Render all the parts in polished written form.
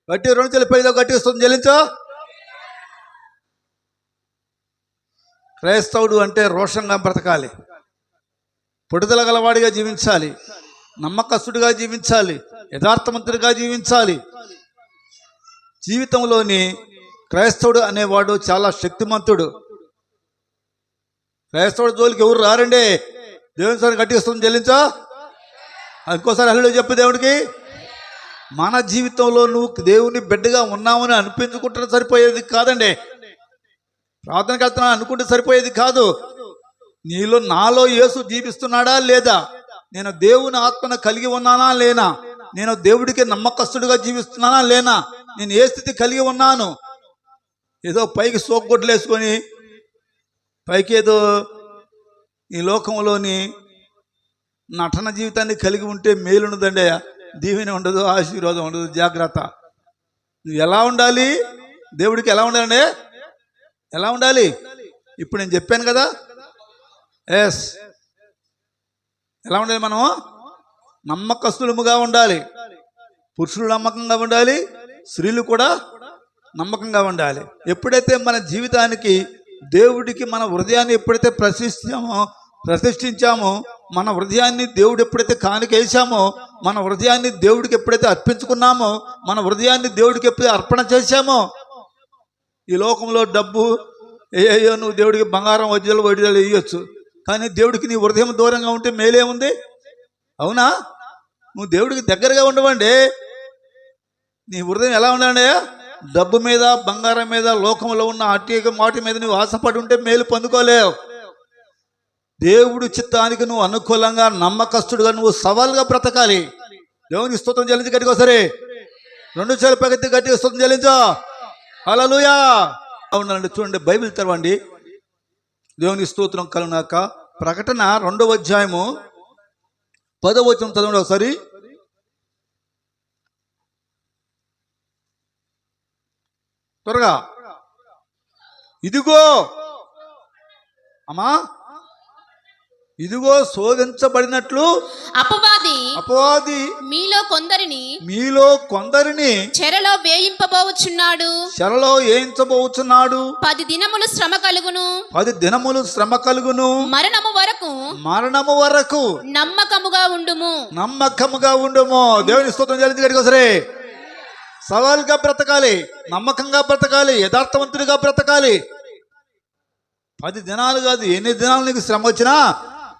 గట్టి 2 చేతులు పైలో గట్టి వస్తుంది చెల్లించో. క్రైస్తవుడు అంటే రోషంగా బ్రతకాలి, పట్టుదల గలవాడిగా జీవించాలి, నమ్మకస్తుడిగా జీవించాలి, యథార్థవంతుడిగా జీవించాలి. జీవితంలోని క్రైస్తవుడు అనేవాడు చాలా శక్తిమంతుడు. క్రైస్తవుడు జోలికి ఎవరు రారండి. దేవుని సార్ గట్టి వస్తుంది చెల్లించా. ఇంకోసారి హల్లేలూయా చెప్పు దేవుడికి. మన జీవితంలో నువ్వు దేవుని బిడ్డగా ఉన్నామని అనిపించుకుంటే సరిపోయేది కాదండి. ప్రార్థనకి వెళ్తున్నా అనుకుంటే సరిపోయేది కాదు. నాలో యేసు జీవిస్తున్నాడా లేదా, నేను దేవుని ఆత్మను కలిగి ఉన్నానా లేనా, నేను దేవుడికి నమ్మకస్తుడిగా జీవిస్తున్నానా లేనా, నేను ఏ స్థితి కలిగి ఉన్నాను. ఏదో పైకి సోక్కొట్లు వేసుకొని పైకి ఏదో ఈ లోకంలోని నటన జీవితాన్ని కలిగి ఉంటే మేలుండదండి. దీవెన ఉండదు, ఆశీర్వాదం ఉండదు. జాగ్రత్త. నువ్వు ఎలా ఉండాలి, దేవుడికి ఎలా ఉండాలండి, ఎలా ఉండాలి? ఇప్పుడు నేను చెప్పాను కదా. ఎస్, ఎలా ఉండాలి? మనం నమ్మకస్తులముగా ఉండాలి. పురుషులు నమ్మకంగా ఉండాలి, స్త్రీలు కూడా నమ్మకంగా ఉండాలి. ఎప్పుడైతే మన జీవితానికి దేవుడికి మన హృదయాన్ని ఎప్పుడైతే ప్రతిష్ఠించామో, మన హృదయాన్ని దేవుడు ఎప్పుడైతే కానుకేసామో, మన హృదయాన్ని దేవుడికి ఎప్పుడైతే అర్పించుకున్నామో, మన హృదయాన్ని దేవుడికి ఎప్పుడైతే అర్పణ చేశామో, ఈ లోకంలో డబ్బు ఏయో నువ్వు దేవుడికి బంగారం వజ్రాలు వేయొచ్చు, కానీ దేవుడికి నీ హృదయం దూరంగా ఉంటే మేలేముంది? అవునా? నువ్వు దేవుడికి దగ్గరగా ఉండవండి. నీ హృదయం ఎలా ఉండండి? డబ్బు మీద, బంగారం మీద, లోకంలో ఉన్న వాటి మీద నువ్వు ఆశపడి ఉంటే మేలు పొందుకోలేవు. దేవుడి చిత్తానికి నువ్వు అనుకూలంగా నమ్మకస్తుడుగా నువ్వు సవాల్గా బ్రతకాలి. దేవునికి స్తోత్రం చెల్లించి గట్టిగా సరే 2 చేతుల పైకి గట్టిగా స్తోత్రం చెల్లించో. హల్లెలూయా. అవునండి, చూడండి బైబిల్ తెరవండి. దేవునికి స్తోత్రం కలుగునాక. ప్రకటన 2వ అధ్యాయము 10వ వచనం చదవండి ఒకసారి. త్వరగా. ఇదిగో అమ్మా, ఇదిగో శోధించబడినట్లు అపవాది మీలో కొందరిని చెరలో వేయించబోచున్నాడు 10 దినములు శ్రమ కలుగును. మరణము వరకు నమ్మకముగా ఉండుము. దేవుని స్తోత్రం చెల్లించి గట్టిగా సరే. సవాల్గా బ్రతకాలి, నమ్మకంగా బ్రతకాలి, యథార్థవంతుడిగా బ్రతకాలి. 10 దినాలు కాదు, ఎన్ని దినాలు నీకు శ్రమ వచ్చినా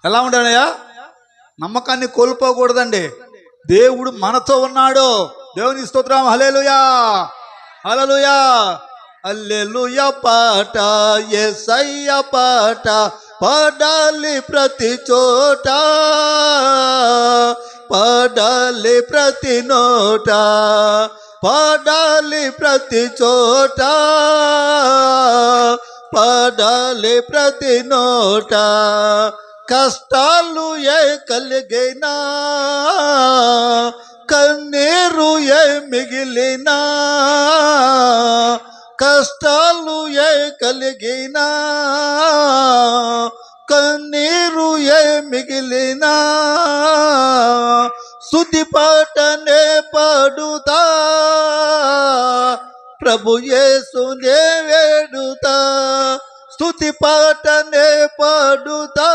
ఎలా ఉండాలయ్యా? నమ్మకాన్ని కోల్పోకూడదండి. దేవుడు మనతో ఉన్నాడు. దేవుని స్తోత్రం. హల్లెలూయా, హల్లెలూయా, హల్లెలూయా. పాట యేసయ్య పాట పాడాలి ప్రతి చోట, పాడాలి ప్రతి నోట, పాడాలి ప్రతి చోట, పాడాలి ప్రతి నోట. కష్టాలు ఏ కలిగినా, కన్నీరు ఏ మిగిలినా, కష్టాలు ఏ కలిగినా, కన్నీరు ఏ మిగిలినా, స్తుతి పాటనే పాడుతా, ప్రభు యేసునే వేడుతా. స్తుతి పాటనే పాడుతా,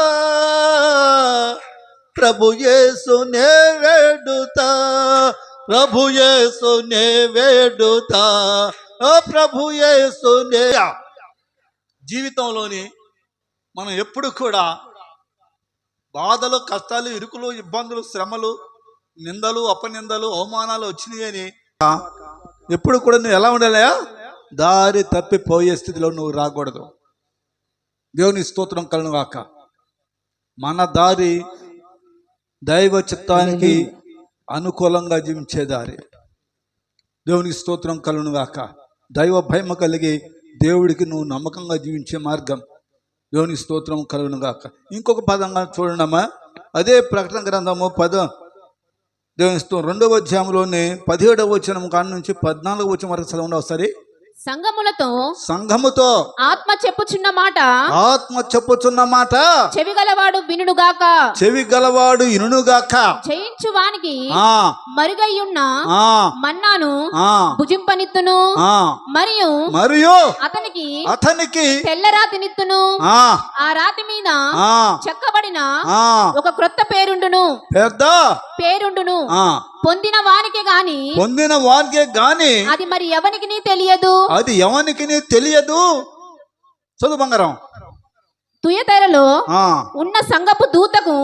ప్రభు యేసునే వేడుతా, ప్రభు యేసునే వేడుతా, ప్రభు యేసునే. జీవితంలోని మనం ఎప్పుడు కూడా బాధలు, కష్టాలు, ఇరుకులు, ఇబ్బందులు, శ్రమలు, నిందలు, అపనిందలు, అవమానాలు వచ్చినాయి అని ఎప్పుడు కూడా నువ్వు ఎలా ఉండాలయా? దారి తప్పిపోయే స్థితిలో నువ్వు రాకూడదు. దేవుని స్తోత్రం కలుగుగాక. మన దారి దైవ చిత్తానికి అనుకూలంగా జీవించే దారి. దేవునికి స్తోత్రం కలుగుగాక. దైవ భయం కలిగి దేవుడికి నువ్వు నమ్మకంగా జీవించే మార్గం. దేవుని స్తోత్రం కలుగుగాక. ఇంకొక పదంగా చూడండమ్మా. అదే ప్రకటన గ్రంథము 10 దేవుని స్తోత్రం 2వ అధ్యాయంలోనే 17వ వచనం కాడ నుంచి 14వ వచనం వరకు చదవండి ఒకసారి. సంఘముతో ఆత్మ చెప్పుచున్న మాట చెవిగలవాడు వినుగాక జయించు వానికి మరుగయ్యున్న మన్నాను భుజింపనిత్తును మరియు అతనికి తెల్లరాతినిత్తును ఆ రాతి మీద చెక్కబడిన ఒక క్రొత్త పేరుండును పొందిన వానికే గాని అది మరి ఎవనికి తెలియదు చదువు బంగారం. తుయతైరలో ఉన్న సంఘపు దూతకు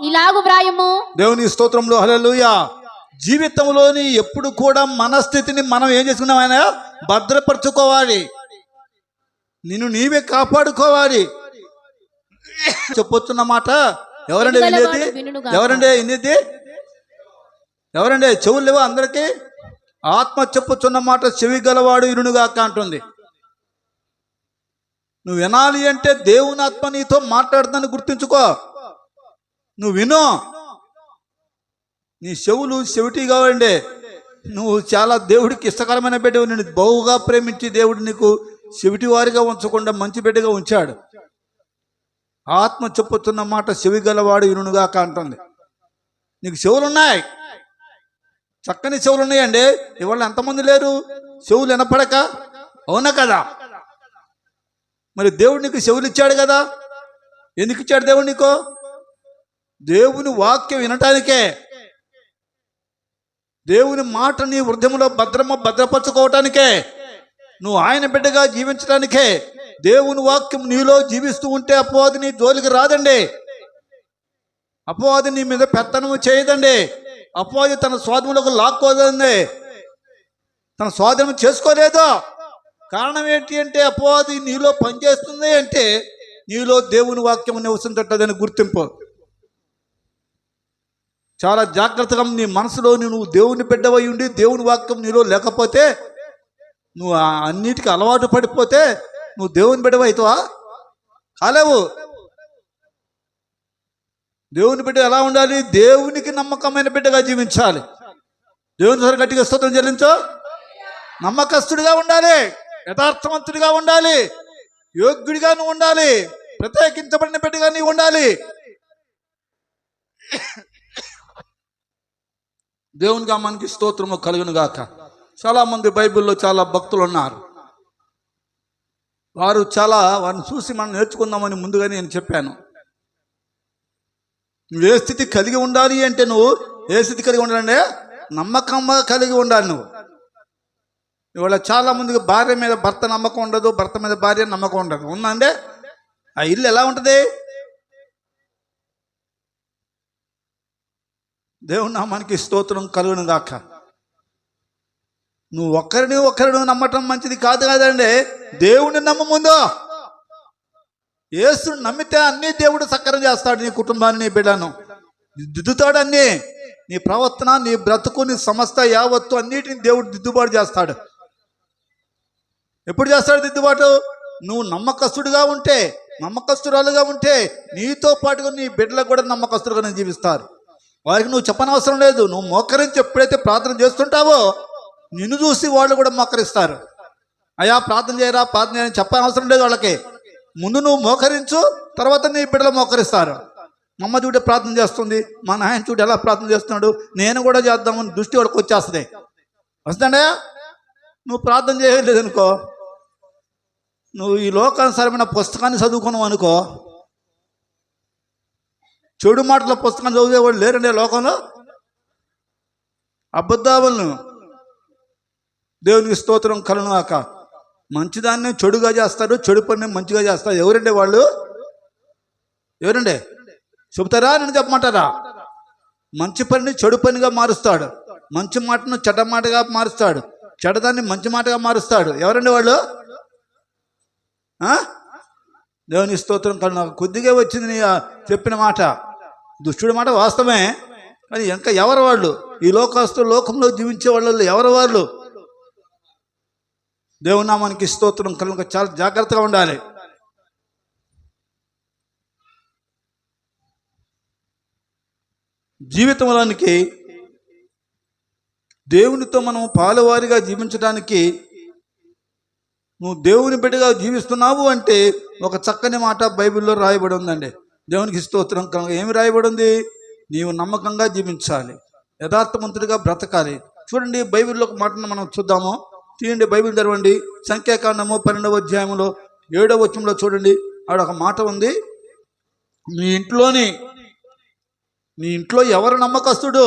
ఇలాగు వ్రాయము. దేవుని స్తోత్రంలో హల్లెలూయా. జీవితంలోని ఎప్పుడు కూడా మన స్థితిని మనం ఏం చేసుకున్నాం, ఆయన భద్రపరచుకోవాలి, నిన్ను నీవే కాపాడుకోవాలి. చెప్పొచ్చున్న మాట ఎవరండి వినేది? ఎవరండి చెవులు లేవా అందరికీ? ఆత్మ చెప్పుచున్న మాట చెవి గలవాడు ఇరునుగాక అంటుంది. నువ్వు వినాలి అంటే దేవుని ఆత్మ నీతో మాట్లాడుతుందని గుర్తుంచుకో. నువ్వు విను. నీ చెవులు చెవిటి కావండి. నువ్వు చాలా దేవుడికి ఇష్టకరమైన బిడ్డవు. నేను బహుగా ప్రేమించి దేవుడు నీకు చెవిటి వారిగా ఉంచకుండా మంచి బిడ్డగా ఉంచాడు. ఆత్మ చెప్పుతున్న మాట చెవి గలవాడు ఇరునుగాక అంటుంది. నీకు చెవులున్నాయి, చక్కని చెవులు ఉన్నాయండి. ఇవాళ ఎంతమంది లేరు చెవులు వినపడక? అవునా కదా? మరి దేవుడు నీకు చెవులు ఇచ్చాడు కదా. ఎందుకు ఇచ్చాడు దేవుడు నీకు? దేవుని వాక్యం వినటానికే, దేవుని మాట నీ హృదయంలో భద్రపరచుకోవటానికే, నువ్వు ఆయన బిడ్డగా జీవించడానికే. దేవుని వాక్యం నీలో జీవిస్తూ ఉంటే అపవాది నీ జోలికి రాదండి. అపవాది నీ మీద పెత్తనము చేయదండి. అపవాది తన స్వాధీనంలోకి లాక్కోదండి, తన స్వాధీనం చేసుకోలేదు. కారణం ఏంటి అంటే అపవాది నీలో పనిచేస్తుంది అంటే నీలో దేవుని వాక్యం నివసించటదని గుర్తింపు. చాలా జాగ్రత్తగా నీ మనసులో నువ్వు దేవుని బిడ్డవై ఉండి దేవుని వాక్యం నీలో లేకపోతే, నువ్వు అన్నిటికీ అలవాటు పడిపోతే నువ్వు దేవుని బిడ్డవ అవుతావా? కాలేవు. దేవుని బిడ్డ ఎలా ఉండాలి? దేవునికి నమ్మకమైన బిడ్డగా జీవించాలి. దేవుని సరే గట్టిగా స్తోత్రం చెల్లించు. నమ్మకస్తుడిగా ఉండాలి, యథార్థవంతుడిగా ఉండాలి, యోగ్యుడిగా నువ్వు ఉండాలి, ప్రత్యేకించబడిన బిడ్డగా నీవు ఉండాలి. దేవునిగా మనకి స్తోత్రము కలుగును గాక. చాలా మంది బైబిల్లో చాలా భక్తులు ఉన్నారు. వారిని చూసి మనం నేర్చుకుందామని ముందుగానే నేను చెప్పాను. నువ్వు ఏ స్థితి కలిగి ఉండాలి అంటే, నువ్వు ఏ స్థితి కలిగి ఉండాలంటే నమ్మకంగా కలిగి ఉండాలి. నువ్వు ఇవాళ చాలా మందికి భార్య మీద భర్త నమ్మకం ఉండదు, భర్త మీద భార్య నమ్మకం ఉండదు. ఉందంటే ఆ ఇల్లు ఎలా ఉంటుంది? దేవుని నామానికి స్తోత్రం కలుగును గాక. నువ్వు ఒక్కరిని నమ్మటం మంచిది కాదు కదండి. దేవుని నమ్మ ముందు. యేసుని నమ్మితే అన్నీ దేవుడు సక్కరం చేస్తాడు. నీ కుటుంబాన్ని, నీ బిడ్డను దిద్దుతాడు. అన్నీ నీ ప్రవర్తన, నీ బ్రతుకు, నీ సమస్త యావత్తు అన్నిటిని దేవుడు దిద్దుబాటు చేస్తాడు. ఎప్పుడు చేస్తాడు దిద్దుబాటు? నువ్వు నమ్మకస్తుడిగా ఉంటే, నమ్మకస్తురాలుగా ఉంటే నీతో పాటుగా నీ బిడ్డలకు కూడా నమ్మకస్తుడుగా జీవిస్తారు. వారికి నువ్వు చెప్పనవసరం లేదు. నువ్వు మోకరించి ఎప్పుడైతే ప్రార్థన చేస్తుంటావో నిన్ను చూసి వాళ్ళు కూడా మోకరిస్తారు. అయ్యా ప్రార్థన చేయరా, ప్రార్థన చేయని చెప్పనవసరం లేదు వాళ్ళకి. ముందు నువ్వు మోకరించు, తర్వాత నీ బిడ్డలు మోకరిస్తారు. అమ్మ చూడే ప్రార్థన చేస్తుంది, మా నాయన చూడు ఎలా ప్రార్థన చేస్తున్నాడు, నేను కూడా చేద్దామని దృష్టి వాడికి వచ్చేస్తుంది. వస్తుండే నువ్వు ప్రార్థన చేయలేదు అనుకో, నువ్వు ఈ లోకానుసారమైన పుస్తకాన్ని చదువుకున్నావు అనుకో, చెడు మాటల పుస్తకం చదివేవాళ్ళు లేరండి లోకంలో. అబద్ధాలను దేవునికి స్తోత్రం కలుగుగాక. మంచిదాన్ని చెడుగా చేస్తారు, చెడు పని మంచిగా చేస్తారు. ఎవరండి వాళ్ళు? ఎవరండి చెబుతారా? నేను చెప్పమంటారా? మంచి పనిని చెడు పనిగా మారుస్తాడు, మంచి మాటను చెడ్డ మాటగా మారుస్తాడు, చెడ్డదాన్ని మంచి మాటగా మారుస్తాడు. ఎవరండి వాళ్ళు? దేవుని స్తోత్రం కలుగుగాక. కొద్దిగా వచ్చింది నీ చెప్పిన మాట, దుష్టుడి మాట వాస్తవమే. కానీ ఇంకా ఎవరు వాళ్ళు? ఈ లోకంలో జీవించే వాళ్ళు ఎవరు వాళ్ళు? దేవుని నామానికి స్తోత్రం కలుగుగాక. చాలా జాగ్రత్తగా ఉండాలి. జీవితంలోనికి దేవునితో మనం పాలువారిగా జీవించడానికి నువ్వు దేవుని బిడ్డగా జీవిస్తున్నావు అంటే ఒక చక్కని మాట బైబిల్లో రాయబడి ఉందండి. దేవునికి స్తోత్రం. ఏమి రాయబడి ఉంది? నీవు నమ్మకంగా జీవించాలి, యథార్థవంతుడిగా బ్రతకాలి. చూడండి బైబిల్లో ఒక మాటను మనం చూద్దాము. తీయండి బైబిల్ తెరవండి. సంఖ్యాకాండము 12వ అధ్యాయంలో 7వ వచనంలో చూడండి. ఆడ ఒక మాట ఉంది. నీ ఇంట్లో ఎవరు నమ్మకస్తుడు?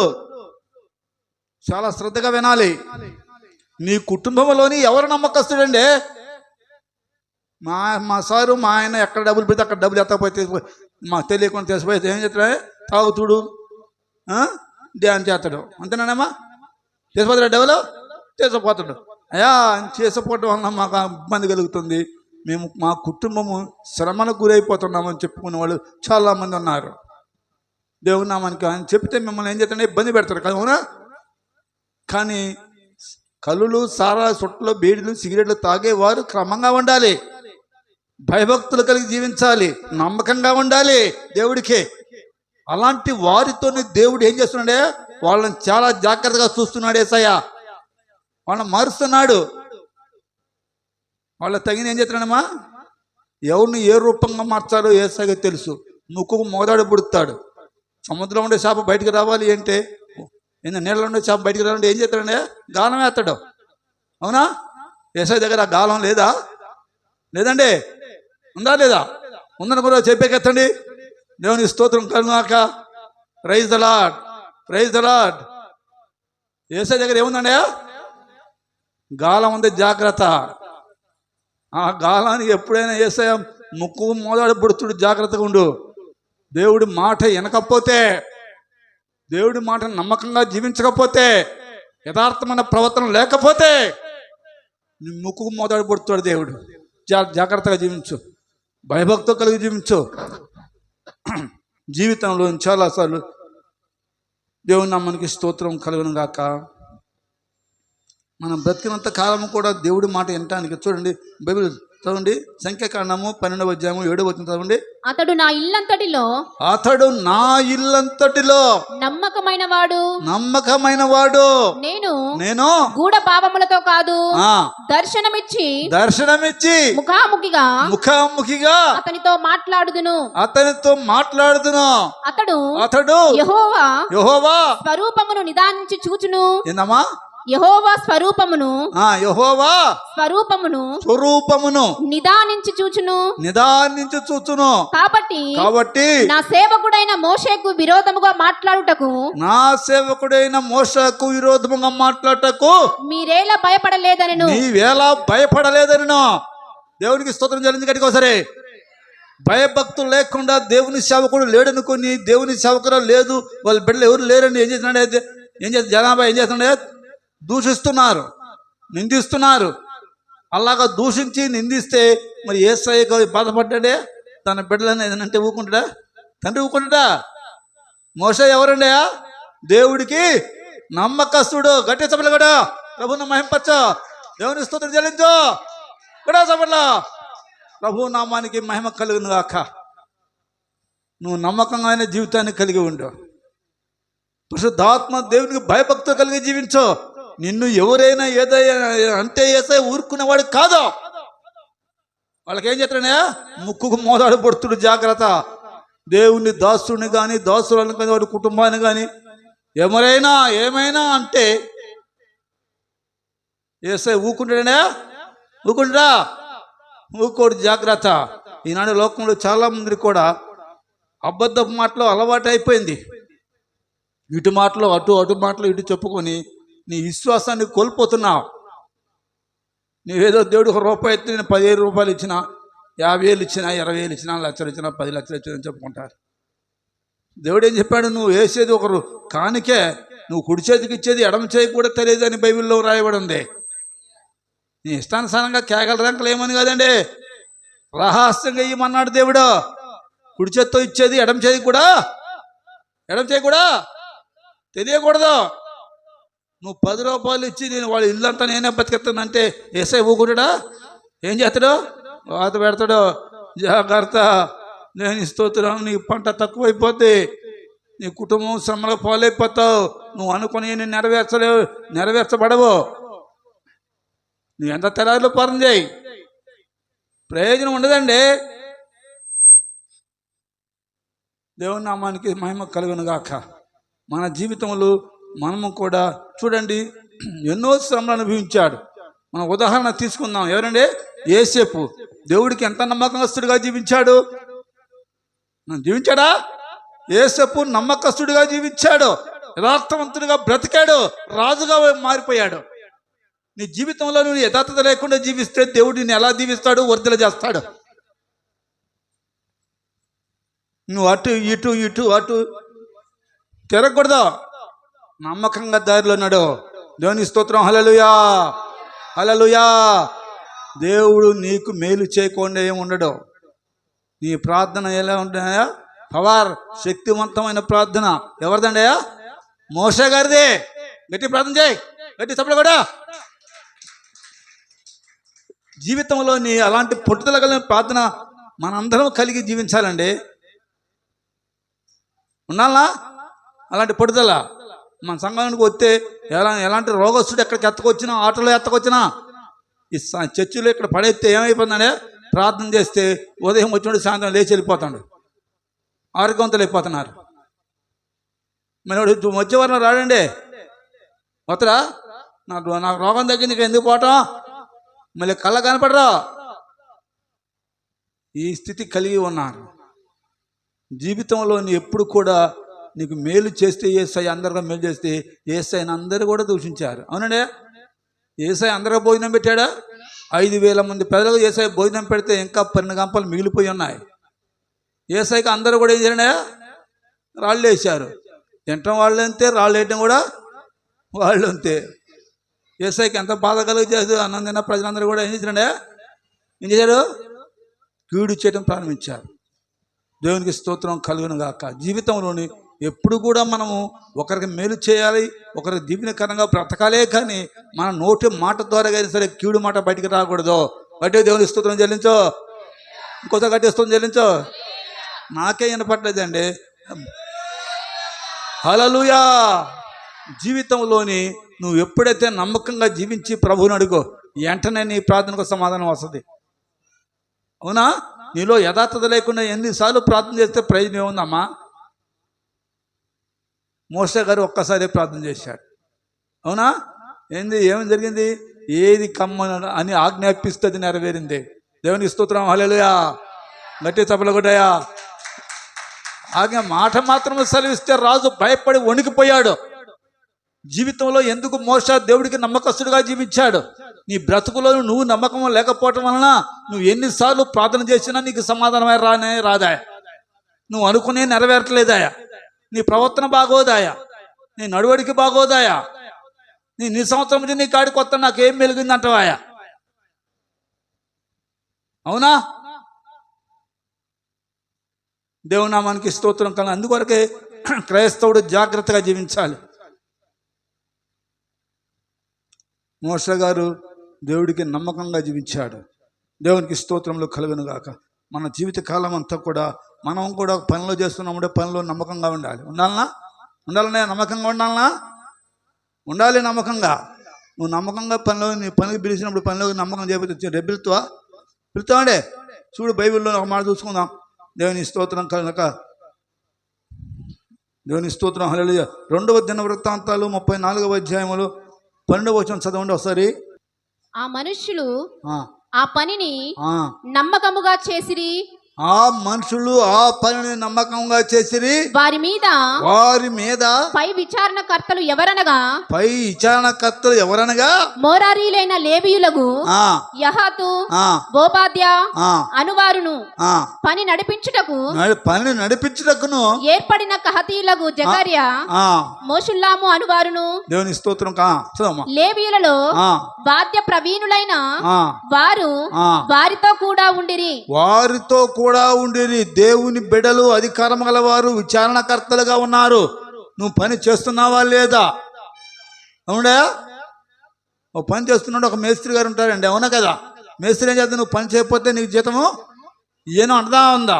చాలా శ్రద్ధగా వినాలి. నీ కుటుంబంలోని ఎవరు నమ్మకస్తుడండి? మా సారు మా ఆయన ఎక్కడ డబ్బులు పెడితే అక్కడ డబ్బులు ఎత్తకపోతే మాకు తెలియకుండా చేసిపోతే ఏం చేస్తాడే? తాగుతుడు, ధ్యానం చేస్తాడు. అంతేనానమ్మా? చేసిపోతాడు డబ్బులు, చేసిపోతాడు. అయ్యా చేసిపోవటం వలన మాకు ఇబ్బంది కలుగుతుంది, మేము మా కుటుంబము శ్రమలకు గురైపోతున్నామని చెప్పుకునే వాళ్ళు చాలామంది ఉన్నారు. దేవుని నామానికి అని చెప్తే మిమ్మల్ని ఏం చేస్తాడే? ఇబ్బంది పెడతారు కదా, అవునా? కానీ కల్లులు, సారా, సుట్టలు, బీడీలు, సిగరెట్లు తాగేవారు క్రమంగా ఉండాలి, భయభక్తులు కలిగి జీవించాలి, నమ్మకంగా ఉండాలి దేవుడికి. అలాంటి వారితోనే దేవుడు ఏం చేస్తున్నాడే? వాళ్ళని చాలా జాగ్రత్తగా చూస్తున్నాడు యేసయ్య. వాళ్ళని మారుస్తున్నాడు. వాళ్ళ తగిన ఏం చేస్తున్నాడమ్మా? ఎవరిని ఏ రూపంగా మార్చాలో యేసయ్యకి తెలుసు. ముక్కుకు మోదాడు పుడుతాడు. సముద్రంలో ఉండే చేప బయటికి రావాలి అంటే, నీళ్ళలో ఉండే చేప బయటికి రావాలంటే ఏం చేస్తాడంటే? గాలం వేస్తాడు, అవునా? యేసయ్య దగ్గర ఆ గాలం లేదా? లేదండి. ఉందా లేదా? ఉందని కూడా చెప్పేకెత్తండి. దేవుని స్తోత్రం కలుగుగాక. Praise the lord, praise the lord. Yesayya దగ్గర ఏముందండి? గాలం ఉంది, జాగ్రత్త. ఆ గాలానికి ఎప్పుడైనా యేసయ్య ముక్కు మోదాడు పుడుతుడు, జాగ్రత్తగా ఉండు. దేవుడి మాట వినకపోతే, దేవుడి మాట నమ్మకంగా జీవించకపోతే, యథార్థమైన ప్రవర్తన లేకపోతే నీ ముక్కుకు మోదాడు పుడుతాడు దేవుడు. జాగ్రత్తగా జీవించు, భయభక్తులు కలిగి జీవించు. జీవితంలో చాలాసార్లు దేవుని నామానికి స్తోత్రం కలుగును గాక. మనం బ్రతికినంత కాలం కూడా దేవుడి మాట వినటానికి చూడండి. బైబిల్ చదవండి. సంఖ్యాకాండము 12వ అధ్యాయము 7వ వచనం చదవండి. అతడు నా ఇల్లంతటిలో నమ్మకమైన వాడు, నేను గూఢ పాపములతో కాదు, దర్శనమిచ్చి ముఖాముఖిగా అతనితో మాట్లాడుదును. అతడు యెహోవా స్వరూపమును నిదానించి చూచును. ఏందమ్మా? యెహోవా స్వరూపమును నిదానించి చూచును. కాబట్టి నా సేవకుడైన మోషేకు విరోధముగా మాట్లాడుటకు మీరేలా భయపడలేదనెను. దేవునికి స్తోత్రం చెల్లించి గట్టిగా ఒకసారి. భయభక్తులు లేకుండా దేవుని సేవకుడు లేడనుకొని, దేవుని సేవకుడు లేదు, వాళ్ళ బిడ్డలు ఎవరు లేరని ఏం చేస్తున్నాడు? జనాభా ఏం చేస్తున్నాడు? దూషిస్తున్నారు, నిందిస్తున్నారు. అలాగా దూషించి నిందిస్తే మరి యేసయ్యకు బాధపడ్డాడే? తన బిడ్డలని ఏదంటే ఊరుకుంటాడా? తండ్రి ఊరుకుంటాడా? మోషే ఎవరండి? దేవుడికి నమ్మకస్తుడు. గట్టి చప్పట్లు కూడా ప్రభువును మహింపచ్చు. దేవుని స్తోత్రం చెల్లించు కూడా చప్పట్లు. ప్రభు నామానికి మహిమ కలుగును గాక. నువ్వు నమ్మకమైన జీవితాన్ని కలిగి ఉండు. పరిశుద్ధాత్మ దేవునికి భయభక్తులు కలిగి జీవించు. నిన్ను ఎవరైనా ఏదైనా అంటే యేసయ్య ఊరుకునేవాడు కాదు. వాళ్ళకి ఏం చేస్తాడే? ముక్కుకు మోదాడు పడుతుడు, జాగ్రత్త. దేవుని దాసుని కానీ, దాసులను కానీ, వాడి కుటుంబాన్ని కానీ ఎవరైనా ఏమైనా అంటే యేసయ్య ఊరుకుంటాడా? ఊరుకోడు, జాగ్రత్త. ఈనాడు లోకంలో చాలా మంది కూడా అబద్ధపు మాటలు అలవాటు అయిపోయింది. ఇటు మాటలు అటు మాటలు ఇటు చెప్పుకొని నీ విశ్వాసాన్ని కోల్పోతున్నావు. నీవేదో దేవుడు ₹1 ఎత్తి నేను 15 రూపాయలు ఇచ్చినా, 50,000 ఇచ్చినా, 20,000 ఇచ్చినా, లక్షలు ఇచ్చినా, 10 లక్షలు ఇచ్చినా చెప్పుకుంటారు. దేవుడు ఏం చెప్పాడు? నువ్వు వేసేది ఒకరు కానికే, నువ్వు కుడి చేతికి ఇచ్చేది ఎడమ చేయి కూడా తెలియదు అని బైబిల్లో రాయబడి ఉంది. నీ ఇష్టానుసారంగా కేకల రంకలు ఏమని కాదండి, రహస్యంగా ఇవ్వమన్నాడు దేవుడు. కుడి చేత్తో ఇచ్చేది ఎడమ చేయి కూడా తెలియకూడదు. నువ్వు 10 రూపాయలు ఇచ్చి నేను వాళ్ళ ఇల్లంతా నేనే బతికెత్తానంటే యేసయ్య ఊరుకుంటాడా? ఏం చేస్తాడు? వాత పెడతాడు. జాగ్రత్త, నేను స్తోత్రం. నీ పంట తక్కువైపోద్ది, నీ కుటుంబం శ్రమలో పాలైపోతావు. నువ్వు అనుకుని నెరవేర్చబడవు. నువ్వు ఎంత తెల్లారిలో పరం చేయి, ప్రయోజనం ఉండదండి. దేవుని నామానికి మహిమ కలుగును గాక. మన జీవితంలో మనము కూడా చూడండి ఎన్నో శ్రమలు అనుభవించాడు. మన ఉదాహరణ తీసుకుందాం. ఎవరండి? యోసేపు. దేవుడికి ఎంత నమ్మకస్తుడిగా జీవించాడు. జీవించాడా? యోసేపు నమ్మకస్తుడిగా జీవించాడు, యథార్థవంతుడిగా బ్రతికాడు, రాజుగా మారిపోయాడు. నీ జీవితంలో నువ్వు యథార్థత లేకుండా జీవిస్తే దేవుడు నిన్ను ఎలా దీవిస్తాడు, వర్ధల చేస్తాడు. నువ్వు అటు ఇటు ఇటు అటు తిరగకూడదు, నమ్మకంగా దారిలో నడు. దేవుని స్తోత్రం. హల్లెలూయా, హల్లెలూయా. దేవుడు నీకు మేలు చేయకుండా ఏమి ఉండడు. నీ ప్రార్థన ఎలా ఉంటాయా? పవర్, శక్తివంతమైన ప్రార్థన ఎవరిదండయా? మోషే గారిదే. గట్టి ప్రార్థన చేయి, గట్టి చప్పట్లు కూడా. జీవితంలో నీ అలాంటి పట్టుదల కలిగిన ప్రార్థన మనందరం కలిగి జీవించాలండి. ఉండాలా అలాంటి పట్టుదల? మన సంఘానికి వస్తే ఎలాంటి రోగస్తుడు ఎక్కడికి ఎత్తకొచ్చినా, ఆటోలో ఎత్తకొచ్చినా, ఈ చర్చిలో ఇక్కడ పడేస్తే ఏమైపోతుందంటే ప్రార్థన చేస్తే ఉదయం వచ్చినప్పుడు సాయంత్రం లేచి వెళ్ళిపోతాడు, ఆరోగ్యవంతులు అయిపోతున్నారు. మరి వచ్చేవారు రాడండి, వత్తరా నాకు రోగం తగ్గింది ఇక్కడ ఎందుకు పోవటం, మళ్ళీ కళ్ళ కనపడరా. ఈ స్థితి కలిగి ఉన్నారు. జీవితంలో ఎప్పుడు కూడా నీకు మేలు చేస్తే యేసయ్య, అందరికీ మేలు చేస్తే యేసయ్యని అందరూ కూడా దూషించారు. అవునండి, యేసయ్య అందరికీ భోజనం పెట్టాడా? 5,000 మంది ప్రజలకు యేసయ్య భోజనం పెడితే ఇంకా 12 గంపలు మిగిలిపోయి ఉన్నాయి. యేసయ్యకి అందరూ కూడా ఏం చేయండి, రాళ్ళు వేశారు. తినటం వాళ్ళు అంతే, రాళ్ళు వేయటం కూడా వాళ్ళు అంతే. యేసయ్యకి ఎంత బాధ కలిగేది. అన్నం తిన్న ప్రజలందరూ కూడా ఏం చేశారు? కీడు చేయడం ప్రారంభించారు. దేవునికి స్తోత్రం కలుగును గాక. జీవితంలోని ఎప్పుడు కూడా మనము ఒకరికి మేలు చేయాలి, ఒకరికి దీవెనకరంగా బ్రతకాలే, కానీ మన నోటి మాట ద్వారా కానీ సరే కీడు మాట బయటికి రాకూడదు. బయట దేవునికి స్తోత్రం చెల్లించో, ఇంకోసారి గట్టి స్తోత్రం చెల్లించో. నాకే వినపట్లేదండి. హల్లెలూయా. జీవితంలోని నువ్వు ఎప్పుడైతే నమ్మకంగా జీవించి ప్రభువుని అడుగో, వెంటనే నీ ప్రార్థనకు సమాధానం వస్తుంది. అవునా? నీలో యథార్థత లేకుండా ఎన్నిసార్లు ప్రార్థన చేస్తే ప్రయోజనం ఏముందమ్మా? మోషే గారు ఒక్కసారి ప్రార్థన చేశాడు. అవునా? ఏమి జరిగింది? ఏది కమ్మన అని ఆజ్ఞాపిస్తే అది నెరవేరింది. దేవునికి స్తోత్రం. హల్లెలూయా. గట్టి చప్పట్లు కొట్టాయా. ఆజ్ఞ మాట మాత్రం సెలవిస్తే రాజు భయపడి వణికిపోయాడు. జీవితంలో ఎందుకు మోషే దేవుడికి నమ్మకస్తుడిగా జీవించాడు? నీ బ్రతుకులో నువ్వు నమ్మకం లేకపోవటం వలన నువ్వు ఎన్నిసార్లు ప్రార్థన చేసినా నీకు సమాధానమే రాదాయా. నువ్వు అనుకునే నెరవేరట్లేదాయా. నీ ప్రవర్తన బాగోదాయా, నీ నడువడికి బాగోదాయా, నీ సంవత్సరం నుంచి నీ కాడికి కొత్త నాకేం మెలిగింది అంటవాయా. అవునా? దేవుని నామానికి స్తోత్రం కల. అందుకొరకే క్రైస్తవుడు జాగ్రత్తగా జీవించాలి. మోషే గారు దేవుడికి నమ్మకంగా జీవించాడు. దేవునికి స్తోత్రంలో కలుగును గాక. మన జీవిత కాలం అంతా కూడా మనం కూడా పనిలో చేస్తున్నామంటే పనిలో నమ్మకంగా ఉండాలి. ఉండాలనే నమ్మకంగా ఉండాలి. నమ్మకంగా నువ్వు నమ్మకంగా నీ పనికి పిలిచినప్పుడు పనిలో నమ్మకం చేయకపోతే పిలుతామండే. చూడు, బైబిల్లో ఒక మాట చూసుకుందాం. దేవుని స్తోత్రం కనుక. దేవుని స్తోత్రం. హల్లెలూయా. 2వ దినవృత్తాంతాలు 34వ అధ్యాయములు 12వ వచనం చదవండి ఒకసారి. ఆ మనుష్యులు ఆ పనిని నమ్మకముగా చేసిరి. ఆ మనుషులు ఆ పనిని నమ్మకంగా చేసిరి. వారి మీద పై విచారణకర్తలు ఎవరనగా మోరారీలైన లేవీయులకు యహాతు, ఓబాద్యా అనువారును పని నడిపించుటకును ఏర్పడిన కహతీయులకు జకర్యా, మోషుల్లాము అనువారును. దేవుని స్తోత్రం. లేవీయులలో వాద్య ప్రవీణులైన వారు వారితో కూడా ఉండిరి. దేవుని బిడ్డలు, అధికారం గలవారు, విచారణకర్తలుగా ఉన్నారు. నువ్వు పని చేస్తున్నావా లేదా? అవునా? ఓ పని చేస్తున్నాడు, ఒక మేస్త్రి గారు ఉంటారండి. అవునా కదా? మేస్త్రి ఏం చేద్దాం, నువ్వు పని చేయకపోతే నీకు జీతము ఏనో అంటదా ఉందా?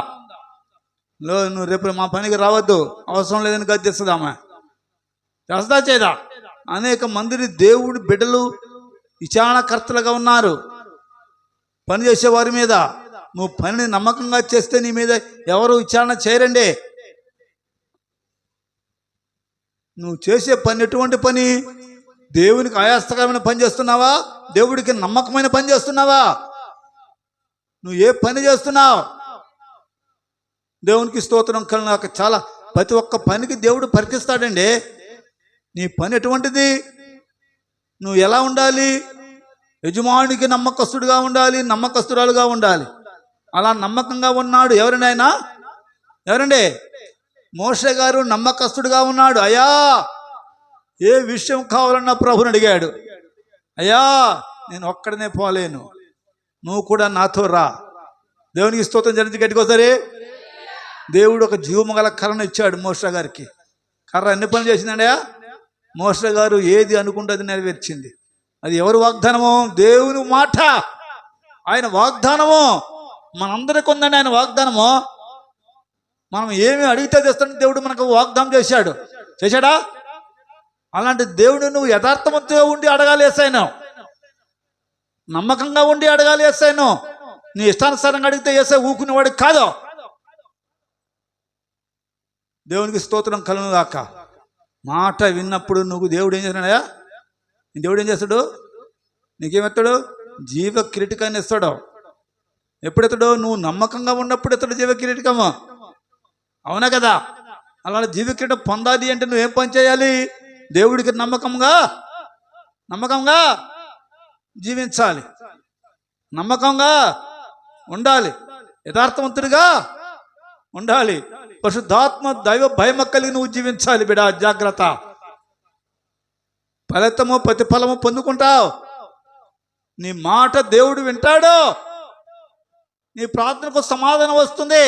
నువ్వు రేపు మా పనికి రావద్దు, అవసరం లేదని గద్దెస్తుందామా? చేస్తా చేయదా? అనేక మందిని దేవుడి బిడ్డలు విచారణకర్తలుగా ఉన్నారు. పని చేసే వారి మీద. నువ్వు పనిని నమ్మకంగా చేస్తే నీ మీద ఎవరు విచారణ చేయరండి. నువ్వు చేసే పని ఎటువంటి పని? దేవునికి ఆయాస్తకరమైన పని చేస్తున్నావా? దేవుడికి నమ్మకమైన పని చేస్తున్నావా? నువ్వు ఏ పని చేస్తున్నావు? దేవునికి స్తోత్రం కలుగుగాక. చాలా ప్రతి ఒక్క పనికి దేవుడు పరీక్షిస్తాడండి. నీ పని ఎటువంటిది? నువ్వు ఎలా ఉండాలి? యజమానికి నమ్మకస్తుడిగా ఉండాలి, నమ్మకస్తురాలుగా ఉండాలి. అలా నమ్మకంగా ఉన్నాడు ఎవరినైనా? ఎవరండి? మోషే గారు నమ్మకస్తుడిగా ఉన్నాడు. అయ్యా ఏ విషయం కావాలన్నా ప్రభుని అడిగాడు. అయ్యా నేను ఒక్కడనే పోలేను, నువ్వు కూడా నాతో రా. దేవునికి స్తోత్రం జరిగించి గట్టికోసరి. దేవుడు ఒక జీవము గల కర్రను ఇచ్చాడు మోషే గారికి. కర్ర ఎన్ని పనులు చేసిందండి? మోషే గారు ఏది అనుకుంటే నెరవేర్చింది. అది ఎవరు వాగ్దానము? దేవుని మాట, ఆయన వాగ్దానము. మనందరికీ ఉందండి ఆయన వాగ్దానము. మనం ఏమి అడిగితే తెస్తాడని దేవుడు మనకు వాగ్దానం చేశాడు. చేశాడా? అలాంటి దేవుడు నువ్వు యథార్థవంతుగా ఉండి అడగాలి ఏసయ్యను, నమ్మకంగా ఉండి అడగాలి ఏసయ్యను. నీ ఇష్టానుసారంగా అడిగితే ఏసయ్య ఊకునేవాడికి కాదు. దేవునికి స్తోత్రం కలుగుగాక. మాట విన్నప్పుడు నువ్వు దేవుడు ఏం చేస్తున్నాడా? దేవుడు ఏం చేస్తాడు? నీకేమెత్తాడు? జీవ కిరీటికాన్ని ఇస్తాడు. ఎప్పుడెత్తాడు? నువ్వు నమ్మకంగా ఉన్నప్పుడు ఎత్తాడు జీవ కిరీటికము. అవునా కదా? అలా జీవ కిరీటం పొందాలి అంటే నువ్వేం పని చేయాలి? దేవుడికి నమ్మకంగా జీవించాలి, నమ్మకంగా ఉండాలి, యథార్థవంతుడిగా ఉండాలి, పరిశుద్ధాత్మ దైవ భయం కలిగి నువ్వు జీవించాలి. బిడ్డ జాగ్రత్త. ఫలితము ప్రతిఫలము పొందుకుంటావు. నీ మాట దేవుడు వింటాడు. నీ ప్రార్థనకు సమాధానం వస్తుంది.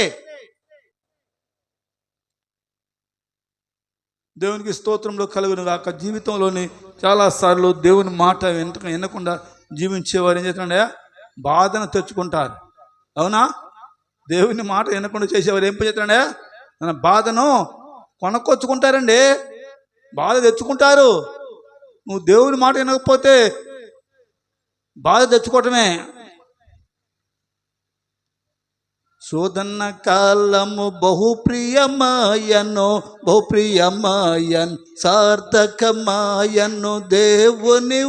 దేవునికి స్తోత్రంలో కలుగును గాక. జీవితంలోని చాలాసార్లు దేవుని మాట వినకుండా జీవించేవారు ఏం చేస్తున్నాడే? బాధను తెచ్చుకుంటారు. అవునా? దేవుని మాట వినకుండా చేసేవారు ఏం చేస్తున్నాడే? తన బాధను కొనకొచ్చుకుంటారండి, బాధ తెచ్చుకుంటారు. నువ్వు దేవుని మాట వినకపోతే బాధ తెచ్చుకోవటమే. శోధన కాలము బహుప్రియమాయను సార్థకమాయను దేవుని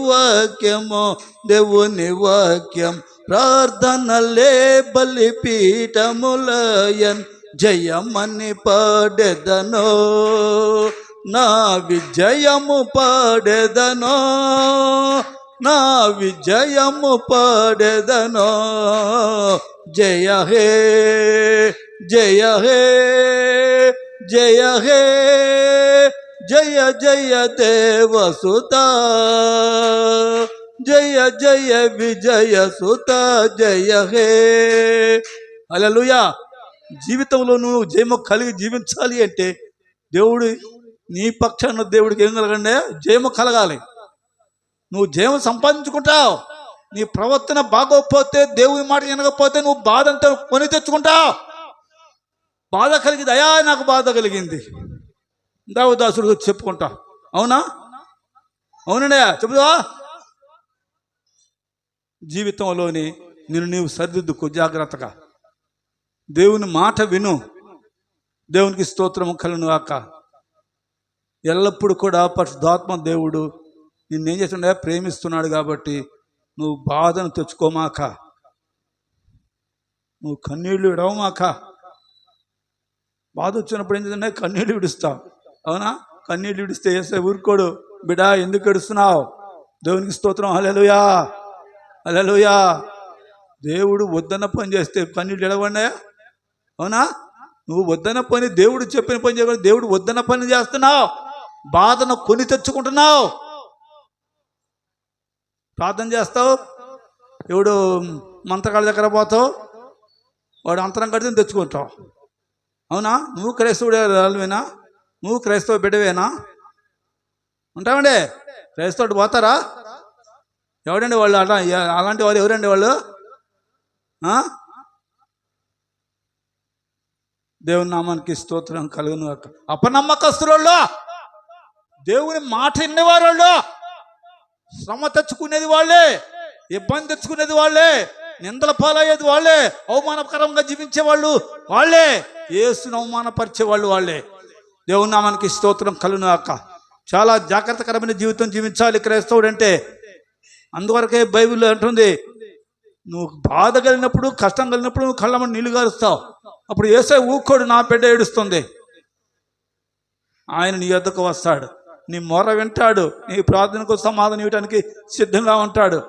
వాక్యం ప్రార్థనలే బలిపీఠములయన్ జయమని పాడెదనో నా విజయము పాడెదనో నా విజయము పాడెదనో జయ హే జయ హే జయ హే జయ జయ దేవసుత జయ జయ విజయ సుత జయ హే. హల్లెలూయా. జీవితంలో నువ్వు జయము కలిగి జీవించాలి అంటే దేవుడు నీ పక్షాన దేవుడికి ఏం కలగండి? జయము కలగాలి. నువ్వు జయము సంపాదించుకుంటావు. నీ ప్రవర్తన బాగోకపోతే, దేవుని మాట వినకపోతే నువ్వు బాధ అంతా కొని తెచ్చుకుంటావు. బాధ కలిగింది, అయ్యా నాకు బాధ కలిగింది, దాసుడు చెప్పుకుంటా. అవునా? అవునండి, చెబుదా? జీవితంలోని నేను నీవు సరిదిద్దుకో జాగ్రత్తగా. దేవుని మాట విను. దేవునికి స్తోత్రము కలుగును గాక. ఎల్లప్పుడూ కూడా పరిశుద్ధాత్మ దేవుడు నిన్నేం చేస్తుండే? ప్రేమిస్తున్నాడు. కాబట్టి నువ్వు బాధను తెచ్చుకోమాక, నువ్వు కన్నీళ్లు విడవమాక. బాధ వచ్చినప్పుడు ఏం చేస్తుండే? కన్నీళ్లు విడుస్తావు. అవునా? కన్నీళ్లు విడిస్తే వేస్తే ఊరుకోడు. బిడా ఎందుకు ఏడుస్తున్నావు? దేవునికి స్తోత్రం. హల్లెలూయా, హల్లెలూయా. దేవుడు వద్దన్న పని చేస్తే కన్నీళ్ళు ఎడవండి. అవునా? నువ్వు వద్దన్న పని, దేవుడు చెప్పిన పని చేయకుండా దేవుడు వద్దన్న పని చేస్తున్నావు. బాధను కొని తెచ్చుకుంటున్నావు. ప్రార్థన చేస్తావు, ఎవడు మంత్రగాడి దగ్గర పోతావు, వాడు అంతరం కడితే తెచ్చుకుంటావు. అవునా? నువ్వు క్రైస్తవుడేనా? నువ్వు క్రైస్తవ బిడ్డవేనా? ఉంటామండి. క్రైస్తవుడు పోతారా? ఎవడండి వాళ్ళు? అలాంటి వాళ్ళు ఎవరండి వాళ్ళు? దేవుని నామానికి స్తోత్రం కలుగును. అపనమ్మకస్తులు, దేవుని మాట వినేవారు, శ్రమ తెచ్చుకునేది వాళ్ళే, ఇబ్బంది తెచ్చుకునేది వాళ్ళే, నిందల పాలయ్యేది వాళ్ళే, అవమానకరంగా జీవించే వాళ్ళు వాళ్ళే, యేసుని అవమానపరిచే వాళ్ళు వాళ్ళే. దేవుని నామానికి స్తోత్రం కలుగును గాక. చాలా జాగ్రత్తకరమైన జీవితం జీవించాలి క్రైస్తవుడు అంటే. అందువరకే బైబిల్ అంటుంది, నువ్వు బాధ కలిగినప్పుడు, కష్టం కలిగినప్పుడు నువ్వు కళ్ళమని నీళ్లు గారుస్తావు. అప్పుడు యేసే ఊక్కోడు, నా బిడ్డ ఏడుస్తుంది. ఆయన నీ యొద్దకు వస్తాడు, నీ మొర వింటాడు, నీ ప్రార్థనకు సమాధానం ఇవ్వడానికి సిద్ధంగా ఉంటాడు.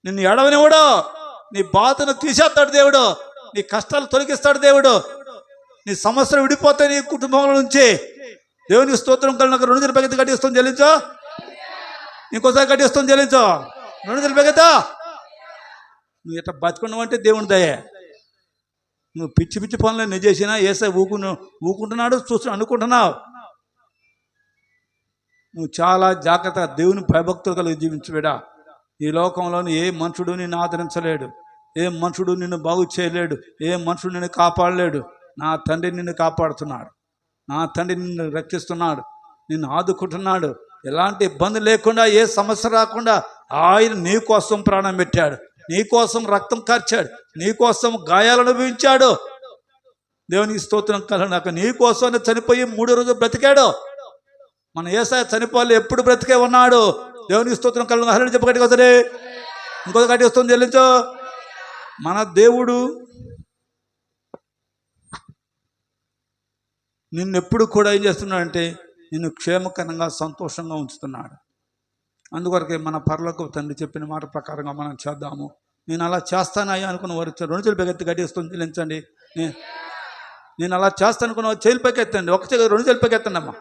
నిన్ను ఎడవనివ్వడు, నీ బాధను తీసేస్తాడు దేవుడు, నీ కష్టాలు తొలగిస్తాడు దేవుడు, నీ సమస్యలు విడిపోతాయి నీ కుటుంబంలో నుంచి. దేవునికి స్తోత్రం కలిగిన 2 నెలల పైకి కట్టిస్తుంది చెల్లించో, ఇంకోసారి కట్టిస్తుంది చెల్లించో. 2 నెలల పైకితా నువ్వు ఇట్లా బతుకున్నావు అంటే దేవుని దయే. నువ్వు పిచ్చి పిచ్చి పనులు నేను చేసినా ఏసై ఊకుంటున్నాడు అనుకుంటున్నావు. నువ్వు చాలా జాగ్రత్తగా దేవుని భయభక్తులు కలిగి జీవించబెడా. ఈ లోకంలోని ఏ మనుషుడు నిన్ను ఆదరించలేడు, ఏ మనుషుడు నిన్ను బాగు చేయలేడు, ఏ మనుషుడు నిన్ను కాపాడలేడు. నా తండ్రి నిన్ను కాపాడుతున్నాడు, నా తండ్రి నిన్ను రక్షిస్తున్నాడు, నిన్ను ఆదుకుంటున్నాడు. ఎలాంటి ఇబ్బంది లేకుండా, ఏ సమస్య రాకుండా ఆయన నీ కోసం ప్రాణం పెట్టాడు, నీ కోసం రక్తం కార్చాడు, నీ కోసం గాయాలు అనుభవించాడు. దేవునికి స్తోత్రం కలగాక. నీ కోసం చనిపోయి 3వ రోజు బ్రతికాడు. మన యేసయ్య చనిపోవాలి, ఎప్పుడు బ్రతికే ఉన్నాడు. దేవునికి స్తోత్రం కలగాక. హల్లెలూయా చెప్పగట్టి వసరే ఇంకొక గట్టి వస్తుంది చెల్లించో. మన దేవుడు నిన్నెప్పుడు కూడా ఏం చేస్తున్నాడంటే నిన్ను క్షేమకరంగా సంతోషంగా ఉంచుతున్నాడు. అందుకొరకే మన పరలోక తండ్రి చెప్పిన మాట ప్రకారంగా మనం చేద్దాము. నేను అలా చేస్తానయ్యా అనుకున్న వారు 2 చేతులు పైకెత్తి గట్టిస్తుంది చెల్లించండి. నేను అలా చేస్తాను అనుకున్న వారు చేతులు పైకెత్తండి. 2 చేతులు పైకెత్తండి అమ్మా,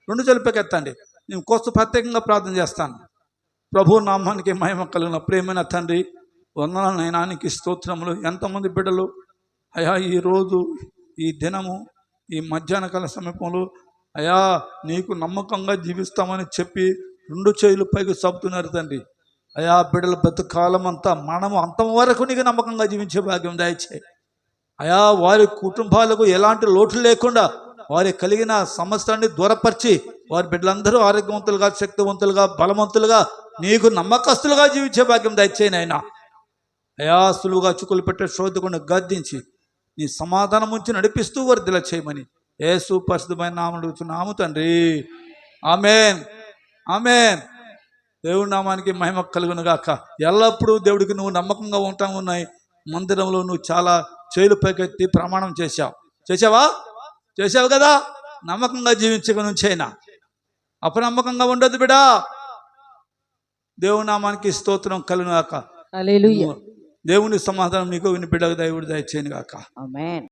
2 చేతులు పైకెత్తండి. నేను కోసం ప్రత్యేకంగా ప్రార్థన చేస్తాను. ప్రభు నామానికి మహిమ కలిగిన ప్రేమైన తండ్రి, వందనాలనైనా నీకు స్తోత్రములు. ఎంతమంది బిడ్డలు అయ్యా ఈరోజు ఈ దినము ఈ మధ్యాహ్న కాల సమీపంలో అయ్యా నీకు నమ్మకంగా జీవిస్తామని చెప్పి 2 చేతులు పైకి చదువుతున్నారు తండ్రి. అయా బిడ్డల బ్రతుకాలం అంతా మనము అంతం వరకు నీకు నమ్మకంగా జీవించే భాగ్యం దయచేయి అయా. వారి కుటుంబాలకు ఎలాంటి లోటు లేకుండా వారి కలిగిన సమస్యలన్నీ దూరపరిచి వారి బిడ్డలందరూ ఆరోగ్యవంతులుగా, శక్తివంతులుగా, బలవంతులుగా, నీకు నమ్మకస్తులుగా జీవించే భాగ్యం దయచేయి నాయనా. అయా సులువుగా చిక్కులు పెట్టే శోధకుని గద్దించి నీ సమాధానం ఉంచి నడిపిస్తూ వర్ధిల్ల చేయమని యేసు పరిశుద్ధమైన నామమున అడుగుతున్నాము తండ్రి. ఆమేన్, ఆమేన్. దేవుడి నామానికి మహిమ కలుగును గాక. ఎల్లప్పుడూ దేవుడికి నువ్వు నమ్మకంగా ఉంటావు. ఉన్నాయి మందిరంలో నువ్వు చాలా చేతులు పైకెత్తి ప్రమాణం చేశావా? చేశావు కదా. నమ్మకంగా జీవించక నుంచైనా అపనమ్మకంగా ఉండదు బిడా. దేవుడి నామానికి స్తోత్రం కలుగును గాక. హల్లెలూయా. దేవుని సమాధానం నీకు విని బిడ్డకు దేవుడు దయచేయను గాక. ఆమేన్.